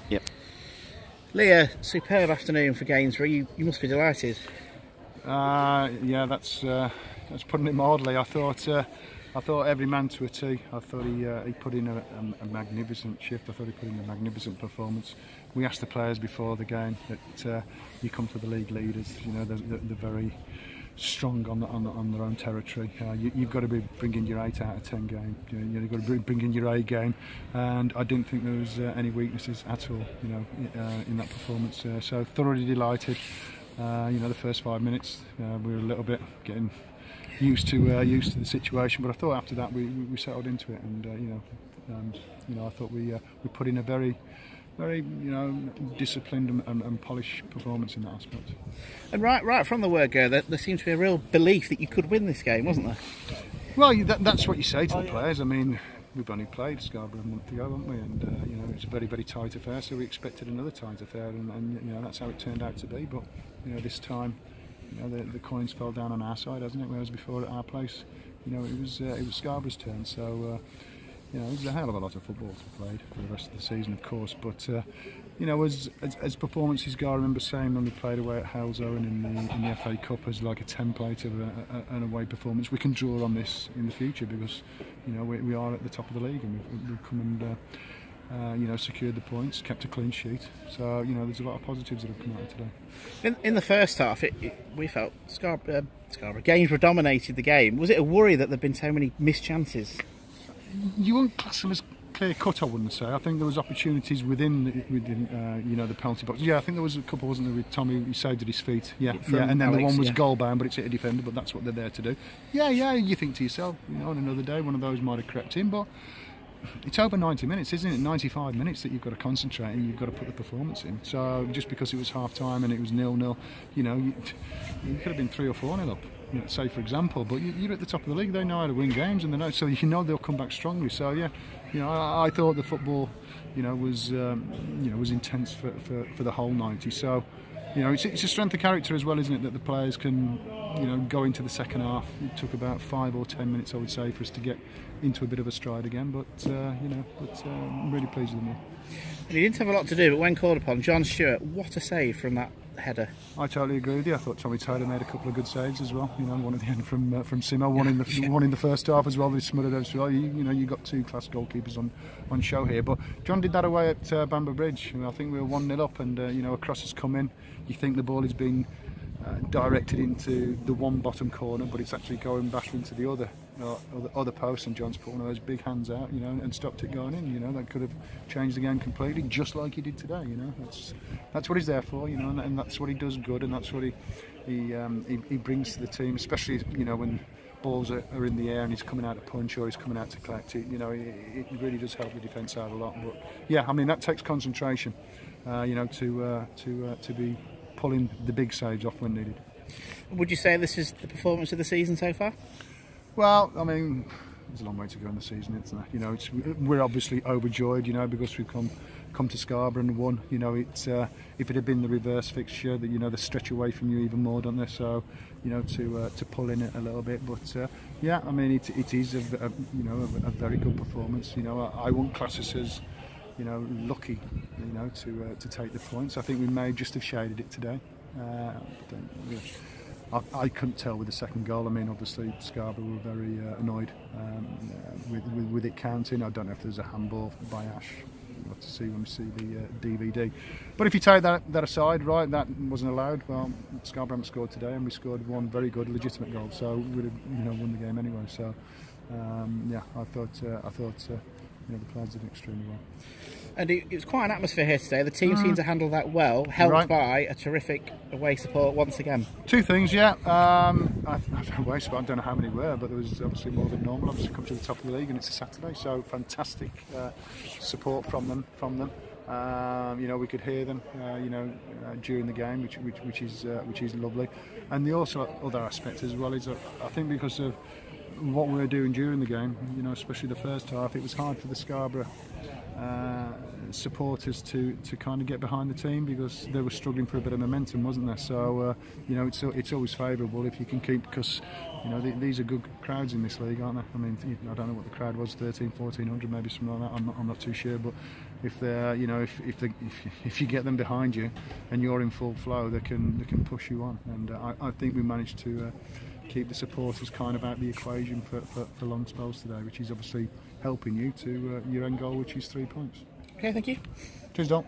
Yep. Leah, superb afternoon for Gainsborough. You must be delighted. Yeah, that's putting it mildly. I thought every man to a T. I thought he put in a magnificent shift. I thought he put in a magnificent performance. We asked the players before the game that you come to the league leaders. You know, they're very strong on their own territory. You've got to be bringing your 8 out of 10 game. You've got to be bringing your A game, and I didn't think there was any weaknesses at all. You know, in that performance. So thoroughly delighted. You know, the first 5 minutes we were a little bit getting used to the situation, but I thought after that we settled into it, and you know, I thought we put in a very disciplined and polished performance in that aspect. And right from the word go, there seemed to be a real belief that you could win this game, wasn't there? Well, that's what you say to the players. I mean, we've only played Scarborough a month ago, haven't we? And you know, it's a very, very tight affair, so we expected another tight affair, and you know, that's how it turned out to be. But you know, this time, you know, the coins fell down on our side, hasn't it? Whereas before at our place, you know, it was Scarborough's turn. So you know, there's a hell of a lot of football to be played for the rest of the season, of course. But you know, as performances go, I remember saying when we played away at Halesone in the FA Cup as like a template of an away performance, we can draw on this in the future because you know we are at the top of the league, and we've come and you know, secured the points, kept a clean sheet. So you know, there's a lot of positives that have come out of today. In the first half, we felt Scarborough Gainsborough dominated the game. Was it a worry that there'd been so many missed chances? You won't class them as clear cut, I wouldn't say. I think there was opportunities within you know, the penalty box. Yeah, I think there was a couple, wasn't there, with Tommy, he saved at his feet. Yeah, and then Alex, the one was goal bound, but it's hit a defender. But that's what they're there to do. Yeah, you think to yourself, you know, on another day one of those might have crept in, but it's over 90 minutes, isn't it? 95 minutes that you've got to concentrate and you've got to put the performance in. So just because it was half time and it was 0-0, you know, you could have been 3 or 4-0 up. You know, say for example, but you're at the top of the league. They know how to win games, and they know, so you know they'll come back strongly. So yeah, you know, I thought the football, you know, was intense for the whole 90. So you know, it's a strength of character as well, isn't it, that the players can, you know, go into the second half. It took about 5 or 10 minutes, I would say, for us to get into a bit of a stride again. But you know, I'm really pleased with them. He didn't have a lot to do, but when called upon, John Stewart, what a save from that header. I totally agree with you. I thought Tommy Taylor made a couple of good saves as well. You know, one at the end from Sinnott, one in the first half as well. They smothered us. You know, you got 2 class goalkeepers on show here. But John did that away at Bamber Bridge. I think we were 1-0 up, and you know, a cross has come in. You think the ball is being directed into the one bottom corner, but it's actually going back into the other post, and John's put one of those big hands out, you know, and stopped it going in. You know, that could have changed the game completely, just like he did today. You know, that's what he's there for. You know, and that's what he does good, and that's what he brings to the team, especially, you know, when balls are in the air and he's coming out to punch or he's coming out to collect it. You know, it really does help the defence out a lot. But yeah, I mean, that takes concentration. You know, to be pulling the big saves off when needed. Would you say this is the performance of the season so far? Well, I mean, there's a long way to go in the season, isn't there? You know, we're obviously overjoyed, you know, because we've come to Scarborough and won. You know, it's if it had been the reverse fixture, that, you know, they stretch away from you even more, don't they? So, you know, to pull in it a little bit. But yeah, I mean, it is a very good performance. You know, I wouldn't class us as, you know, lucky, you know, to take the points. I think we may just have shaded it today. I couldn't tell with the second goal. I mean, obviously Scarborough were very annoyed with it counting. I don't know if there's a handball by Ash. We'll have to see when we see the DVD. But if you take that aside, right, that wasn't allowed. Well, Scarborough haven't scored today, and we scored one very good, legitimate goal. So we'd have, you know, won the game anyway. So yeah, I thought you know, the players did extremely well. And it was quite an atmosphere here today. The team seemed to handle that well, helped by a terrific away support once again. 2 things, yeah. Away support, I don't know how many were, but there was obviously more than normal. Obviously, come to the top of the league, and it's a Saturday, so fantastic support from them. You know, we could hear them, you know, during the game, which is lovely. And the also other aspect as well is that I think because of what we were doing during the game, you know, especially the first half, it was hard for the Scarborough supporters to kind of get behind the team, because they were struggling for a bit of momentum, wasn't there? So you know, it's always favourable if you can keep, because you know, these are good crowds in this league, aren't they? I mean, I don't know what the crowd was, 1,300, 1,400, maybe something like that. I'm not too sure, but if they're, you know, if you get them behind you and you're in full flow, they can push you on. And I think we managed to keep the supporters kind of out of the equation for long spells today, which is obviously helping you to your end goal, which is 3 points. Okay, thank you. Cheers, Don.